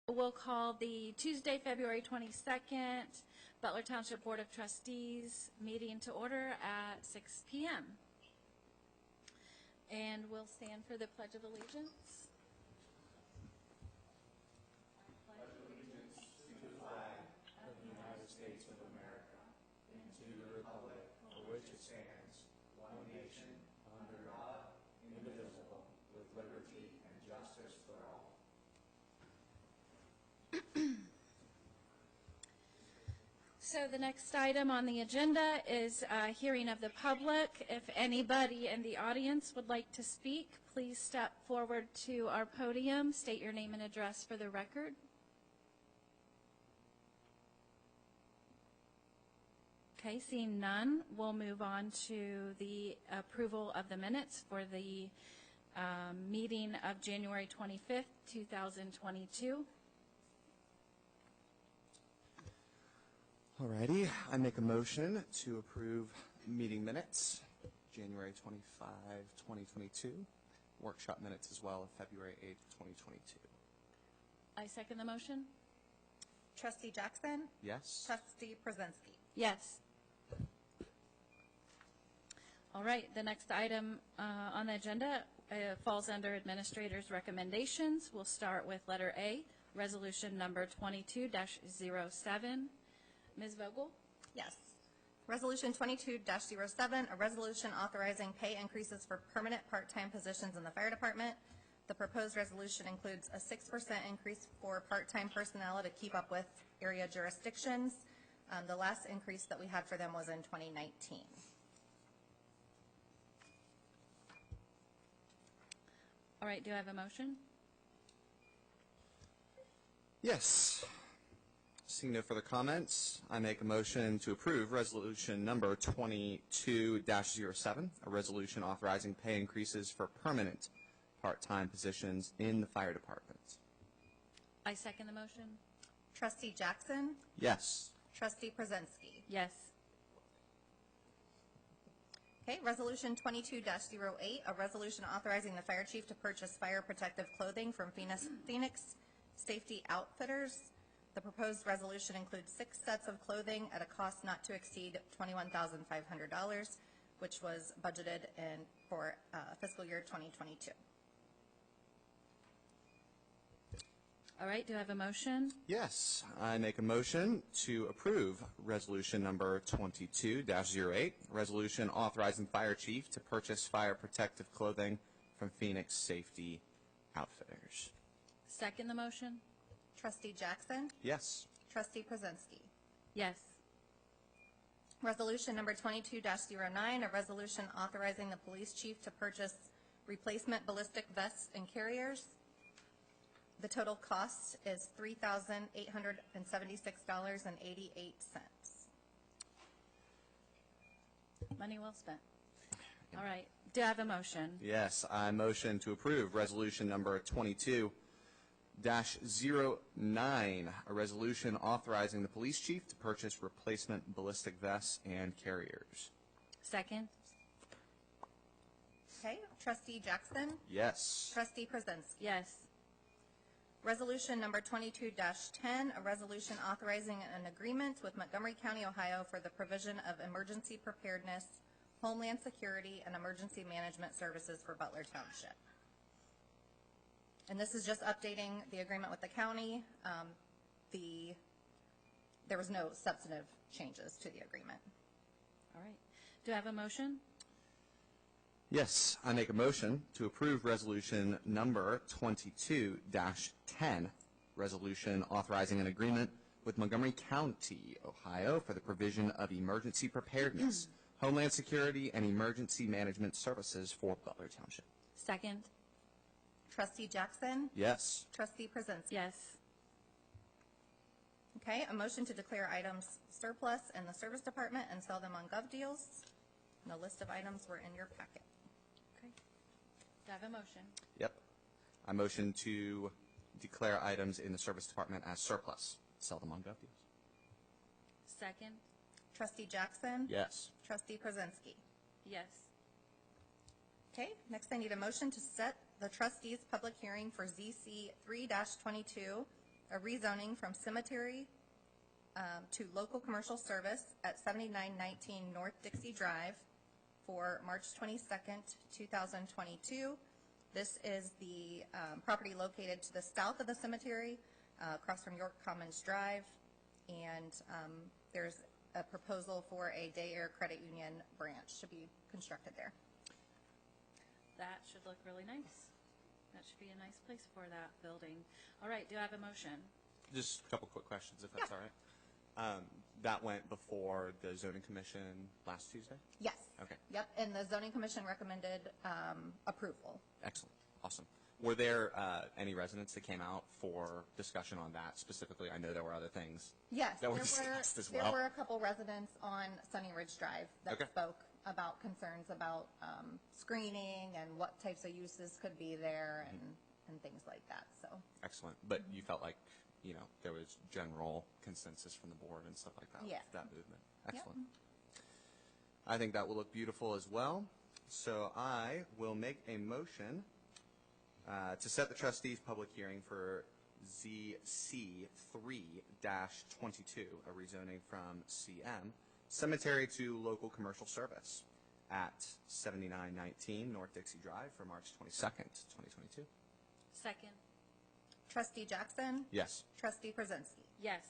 We'll call the Tuesday, February 22nd, Butler Township Board of Trustees meeting to order at 6 p.m. And we'll stand for the Pledge of Allegiance. Pledge allegiance to the flag of the United States of America and to the republic for which it stands, one nation, under God, indivisible, with liberty and justice for all. So the next item on the agenda is a hearing of the public. If anybody in the audience would like to speak, please step forward to our podium, state your name and address for the record. Okay, seeing none, we'll move on to the approval of the minutes for the meeting of January 25th, 2022. Alrighty, I make a motion to approve meeting minutes, January 25, 2022, workshop minutes as well of February 8, 2022. I second the motion. Trustee Jackson? Yes. Trustee Przenski? Yes. All right, the next item on the agenda falls under Administrator's recommendations. We'll start with letter A, resolution number 22-07. Ms. Vogel? Yes. Resolution 22-07, a resolution authorizing pay increases for permanent part-time positions in the fire department. The proposed resolution includes a 6% increase for part-time personnel to keep up with area jurisdictions. The last increase that we had for them was in 2019. All right, do I have a motion? Yes. Seeing no further comments, I make a motion to approve resolution number 22-07, a resolution authorizing pay increases for permanent part-time positions in the fire department. I second the motion. Trustee Jackson? Yes. Trustee Przenski? Yes. Okay, resolution 22-08, a resolution authorizing the fire chief to purchase fire protective clothing from Phoenix Safety Outfitters. The proposed resolution includes 6 sets of clothing at a cost not to exceed $21,500, which was budgeted for fiscal year 2022. All right, do I have a motion? Yes, I make a motion to approve resolution number 22-08, resolution authorizing fire chief to purchase fire protective clothing from Phoenix Safety Outfitters. Second the motion. Trustee Jackson? Yes. Trustee Przenski? Yes. Resolution number 22-09, a resolution authorizing the police chief to purchase replacement ballistic vests and carriers. The total cost is $3,876.88. Money well spent. All right, do I have a motion? Yes, I motion to approve resolution number 22-09, a resolution authorizing the police chief to purchase replacement ballistic vests and carriers. Second. Okay, Trustee Jackson? Yes. Trustee Przenski? Yes. Resolution number 22-10, a resolution authorizing an agreement with Montgomery County, Ohio for the provision of emergency preparedness, homeland security, and emergency management services for Butler Township. And this is just updating the agreement with the county. There was no substantive changes to the agreement. All right. Do I have a motion? Yes, I make a motion to approve resolution number 22-10, resolution authorizing an agreement with Montgomery County, Ohio for the provision of emergency preparedness, homeland security, and emergency management services for Butler Township. Second. Trustee Jackson? Yes. Trustee Przenski? Yes. Okay, a motion to declare items surplus in the service department and sell them on GovDeals. And the list of items were in your packet. Okay. Do I have a motion? Yep. I motion to declare items in the service department as surplus. Sell them on GovDeals. Second. Trustee Jackson? Yes. Trustee Przenski? Yes. Okay, next I need a motion to set the trustees' public hearing for ZC 3-22, a rezoning from cemetery to local commercial service at 7919 North Dixie Drive for March 22nd, 2022. This is the property located to the south of the cemetery, across from York Commons Drive, and there's a proposal for a Day Air Credit Union branch to be constructed there. That should look really nice. That should be a nice place for that building. All right, do I have a motion? Just a couple quick questions, if that's Yeah. all right. That went before the zoning commission last Tuesday? Yes. Okay. Yep, and the zoning commission recommended approval. Excellent. Awesome. Were there any residents that came out for discussion on that specifically? I know there were other things. Yes, That were discussed as well. there were a couple residents on Sunny Ridge Drive that Okay. spoke about concerns about screening and what types of uses could be there and things like that, so. Excellent. But you felt like, there was general consensus from the board and stuff like that? Yes. With that movement. Excellent. I think that will look beautiful as well. So I will make a motion to set the trustees' public hearing for ZC 3-22, a rezoning from CM, cemetery to local commercial service at 7919 North Dixie Drive for March 22nd, 2022. Second. Trustee Jackson? Yes. Trustee Przinski? Yes.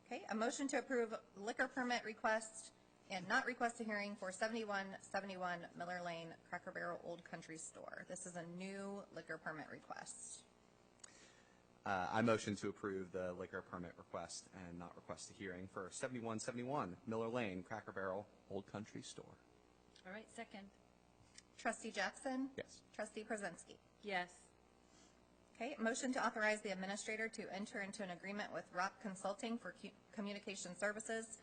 Okay, a motion to approve liquor permit request and not request a hearing for 7171 Miller Lane, Cracker Barrel Old Country Store. This is a new liquor permit request. I motion to approve the liquor permit request and not request a hearing for 7171 Miller Lane, Cracker Barrel Old Country Store. All right, second. Trustee Jackson? Yes. Trustee Przinski? Yes. Okay, motion to authorize the administrator to enter into an agreement with Rock Consulting for communication services.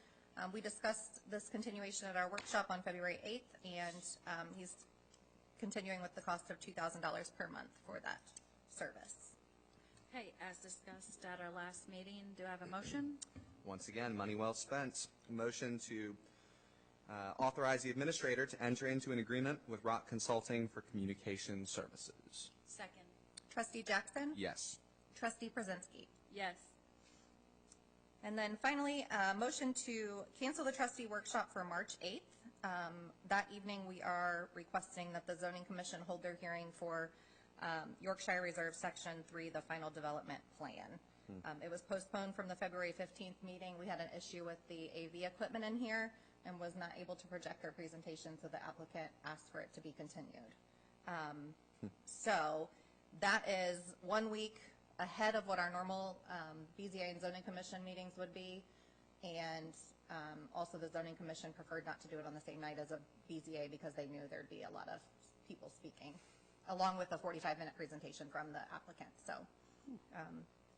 We discussed this continuation at our workshop on February 8th, and he's continuing with the cost of $2,000 per month for that service. Okay, as discussed at our last meeting, do I have a motion? Once again, money well spent. Motion to authorize the administrator to enter into an agreement with Rock Consulting for communication services. Second. Trustee Jackson? Yes. Trustee Przinski? Yes. And then finally, motion to cancel the trustee workshop for March 8th. That evening, we are requesting that the zoning commission hold their hearing for Yorkshire Reserve Section 3, the final development plan. It was postponed from the February 15th meeting. We had an issue with the AV equipment in here and was not able to project our presentation, so the applicant asked for it to be continued. So that is 1 week ahead of what our normal BZA and zoning commission meetings would be, and also the zoning commission preferred not to do it on the same night as a BZA because they knew there'd be a lot of people speaking, along with a 45-minute presentation from the applicant. So,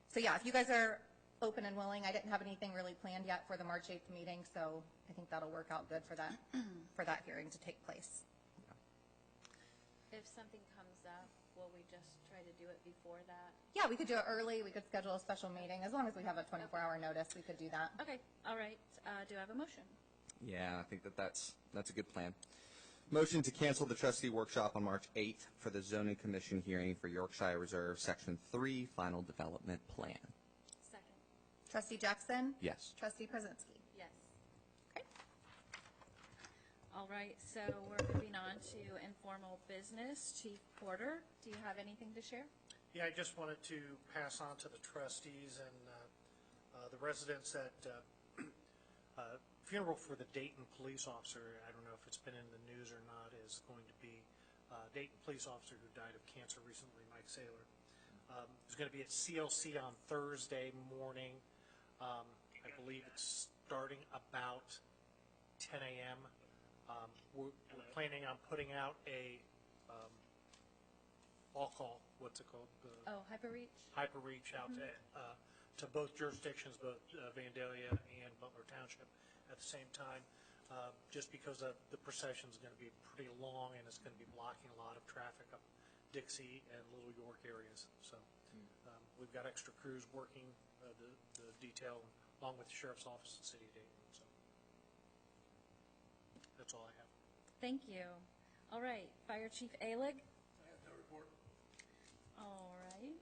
so yeah, if you guys are open and willing, I didn't have anything really planned yet for the March 8th meeting, so I think that'll work out good for that hearing to take place. If something comes up, will we just try to do it before that? Yeah, we could do it early. We could schedule a special meeting. As long as we have a 24-hour notice, we could do that. Okay, all right. Do I have a motion? Yeah, I think that's a good plan. Motion to cancel the trustee workshop on March 8th for the zoning commission hearing for Yorkshire Reserve Section 3 final development plan. Second. Trustee Jackson? Yes. Trustee Przinski? Yes. Okay. All right, so we're moving on to informal business. Chief Porter, do you have anything to share? Yeah, I just wanted to pass on to the trustees and the residents that funeral for the Dayton police officer, I don't know if it's been in the news or not, is going to be Dayton police officer who died of cancer recently, Mike Saylor. It's going to be at CLC on Thursday morning. I believe it's starting about 10 a.m. We're planning on putting out a all call, what's it called? Hyperreach? Hyperreach out to both jurisdictions, both Vandalia and Butler Township at the same time, just because the procession is going to be pretty long and it's going to be blocking a lot of traffic up Dixie and Little York areas. So we've got extra crews working the detail along with the Sheriff's Office in the City of Dayton. So that's all I have. Thank you. All right, Fire Chief Alig? I have no report. All right.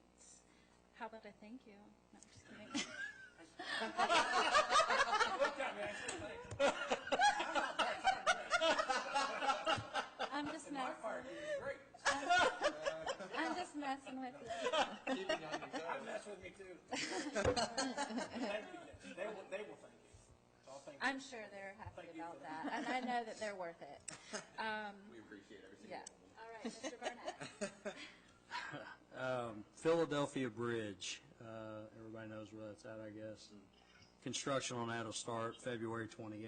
How about a thank you? No, I'm just kidding. I'm just messing. I'm just messing with you. That's with me too. Thank you. They will thank you. So I'll thank you. I'm sure they're happy about that, and I know that they're worth it. We appreciate everything. Yeah. All right, Mr. Barnett. Philadelphia Bridge, everybody knows where that's at, I guess. Construction on that will start February 28th.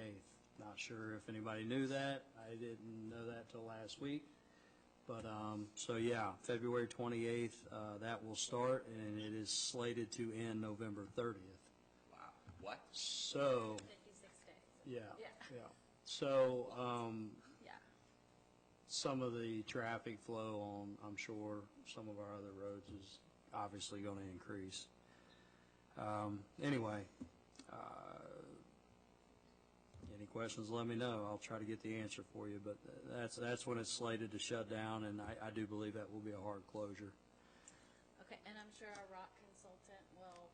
Not sure if anybody knew that. I didn't know that till last week. But, so yeah, February 28th, that will start, and it is slated to end November 30th. Wow. What? So, 56 days. yeah. Yeah. So, Yeah. some of the traffic flow on, I'm sure, some of our other roads is obviously going to increase. Anyway, any questions, let me know. I'll try to get the answer for you, but that's when it's slated to shut down, and I do believe that will be a hard closure. Okay, and I'm sure our rock consultant will.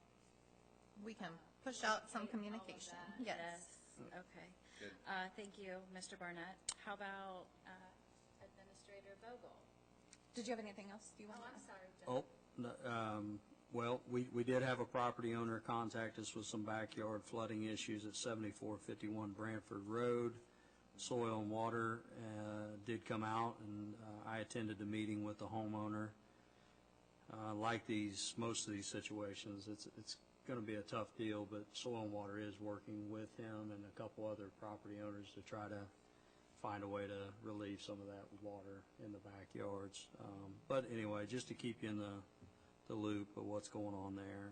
We can push out some all of communication. that. Yes. Okay. Good. Thank you, Mr. Barnett. How about Administrator Vogel? Did you have anything else you Oh, wanted to I'm add? sorry, Jen. Oh, no, well, we did have a property owner contact us with some backyard flooding issues at 7451 Brantford Road. Soil and water did come out, and I attended the meeting with the homeowner. Like most of these situations, it's going to be a tough deal, but Soil and Water is working with him and a couple other property owners to try to find a way to relieve some of that water in the backyards. But anyway, just to keep you in the loop of what's going on there.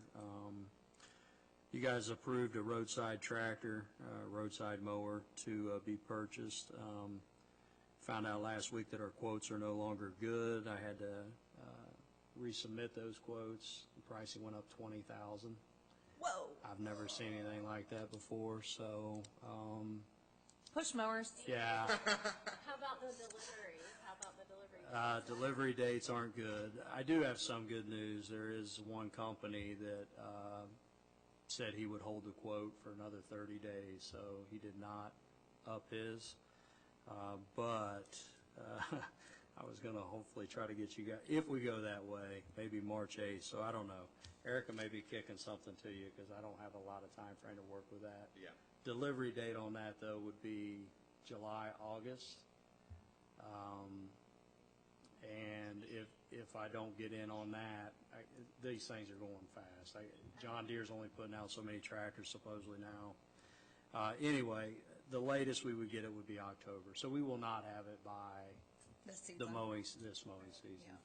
You guys approved a roadside tractor, roadside mower to be purchased. Found out last week that our quotes are no longer good. I had to resubmit those quotes. The pricing went up $20,000. Whoa. I've never seen anything like that before, so Push mowers. yeah. How about the delivery? How about the delivery? Delivery dates aren't good. I do have some good news. There is one company that said he would hold the quote for another 30 days, so he did not up his. But I was going to hopefully try to get you guys, if we go that way, maybe March 8th, so I don't know. Erica may be kicking something to you because I don't have a lot of time frame to work with that. Yeah. Delivery date on that, though, would be July, August. And if I don't get in on that, these things are going fast. John Deere's only putting out so many tractors supposedly now. Anyway, the latest we would get it would be October. So we will not have it by This season. this mowing season.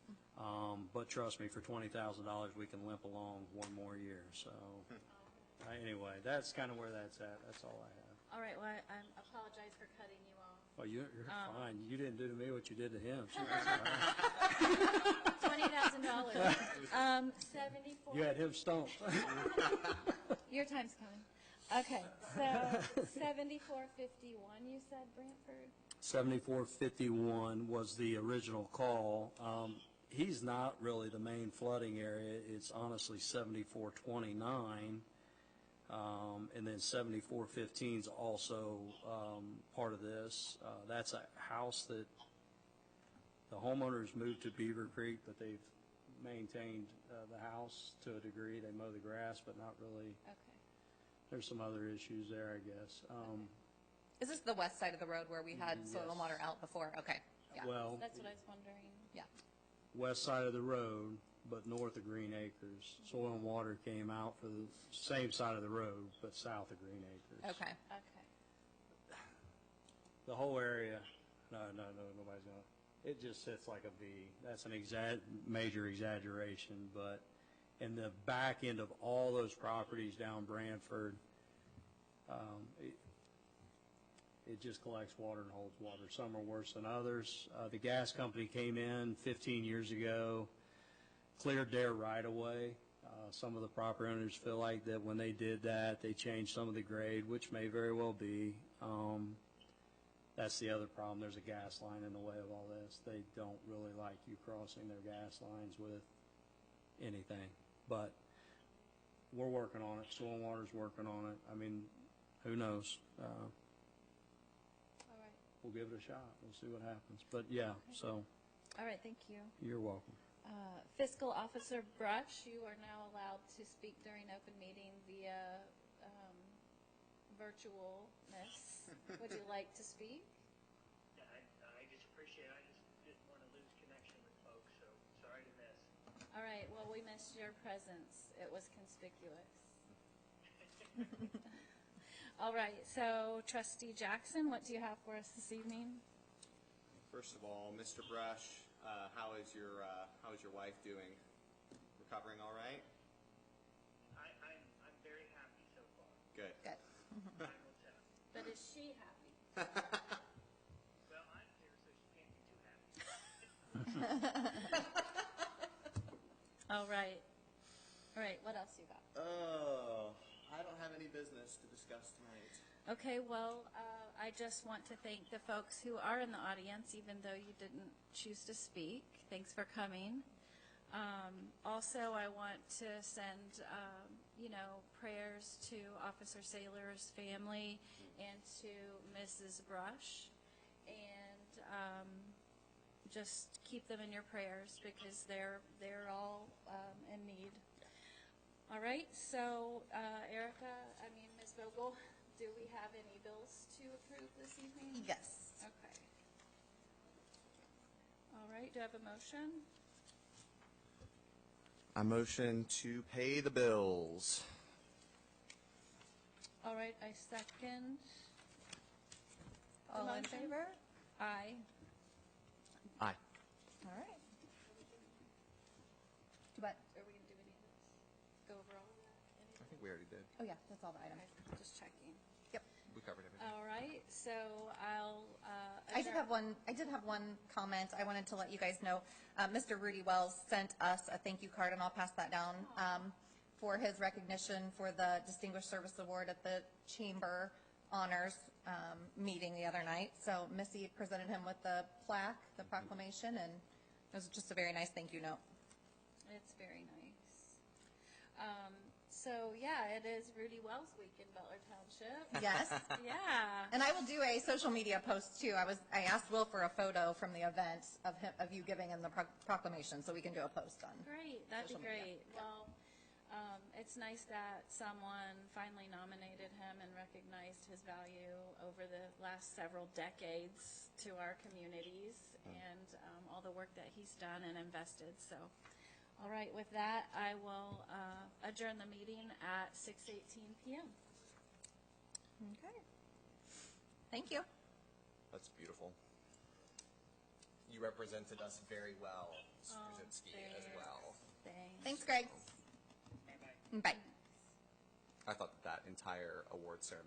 But trust me, for $20,000, we can limp along one more year. So anyway, that's kind of where that's at. That's all I have. All right, well, I apologize for cutting you off. Well, you're fine. You didn't do to me what you did to him. So $20,000. 74. you had him stumped. Your time's coming. Okay, so 7451, you said, Brantford? 7451 was the original call. He's not really the main flooding area. It's honestly 7429. And then 7415 is also part of this. That's a house that the homeowners moved to Beaver Creek, but they've maintained the house to a degree. They mow the grass, but not really. Okay. There's some other issues there, I guess. Is this the west side of the road where we had soil and Yes. water out before? Okay. Yeah. Well, That's what I was wondering. Yeah. west side of the road, but north of Green Acres. Soil and Water came out for the same side of the road, but south of Green Acres. Okay. Okay. The whole area, no, nobody's gonna. It just sits like a V. That's an major exaggeration, but in the back end of all those properties down Brantford, it just collects water and holds water. Some are worse than others. The gas company came in 15 years ago, cleared their right of way. Some of the property owners feel like that when they did that, they changed some of the grade, which may very well be. That's the other problem. There's a gas line in the way of all this. They don't really like you crossing their gas lines with anything. But we're working on it. Soil and Water's working on it. I mean, who knows? All right. We'll give it a shot. We'll see what happens. But yeah, so All right, thank you. you're welcome. Fiscal Officer Brush, you are now allowed to speak during open meeting via virtualness. Would you like to speak? Yeah, I just appreciate it. I just didn't want to lose connection with folks, so sorry to miss. All right, well, we missed your presence. It was conspicuous. All right, so Trustee Jackson, what do you have for us this evening? First of all, Mr. Brush, how is your wife doing? Recovering all right? I'm very happy so far. Good. Good. Time will tell. But is she happy? Well, I'm here, so she can't be too happy. All right. All right, what else you got? Oh, I don't have any business to discuss tonight. Okay, well, I just want to thank the folks who are in the audience, even though you didn't choose to speak. Thanks for coming. Also, I want to send, prayers to Officer Saylor's family and to Mrs. Brush, and just keep them in your prayers because they're all in need. All right, so Ms. Vogel, do we have any bills to approve this evening? Yes. Okay. All right, do I have a motion? I motion to pay the bills. All right, I second. the All in motion. favor? Aye. Aye. All right. What? Are we going to do any of this? Go over all of that? Any I think we already did. Oh, yeah, that's all the items. Okay, just checking. Yep. We covered everything. All right, so I'll. I did have one comment. I wanted to let you guys know. Mr. Rudy Wells sent us a thank you card, and I'll pass that down for his recognition for the Distinguished Service Award at the Chamber Honors meeting the other night. So Missy presented him with the plaque, the proclamation, and it was just a very nice thank you note. It's very nice. So, yeah, it is Rudy Wells Week in Butler Township. Yes. Yeah. And I will do a social media post too. I asked Will for a photo from the event of you giving him the proclamation, so we can do a post on. Great, that'd be Social media. great. Well, it's nice that someone finally nominated him and recognized his value over the last several decades to our communities and all the work that he's done and invested. So, all right, with that, I will adjourn the meeting at 6:18 p.m. Okay. Thank you. That's beautiful. You represented us very well, Ms. Brzezinski, as well. Thanks, Greg. Bye-bye. Bye. I thought that entire award ceremony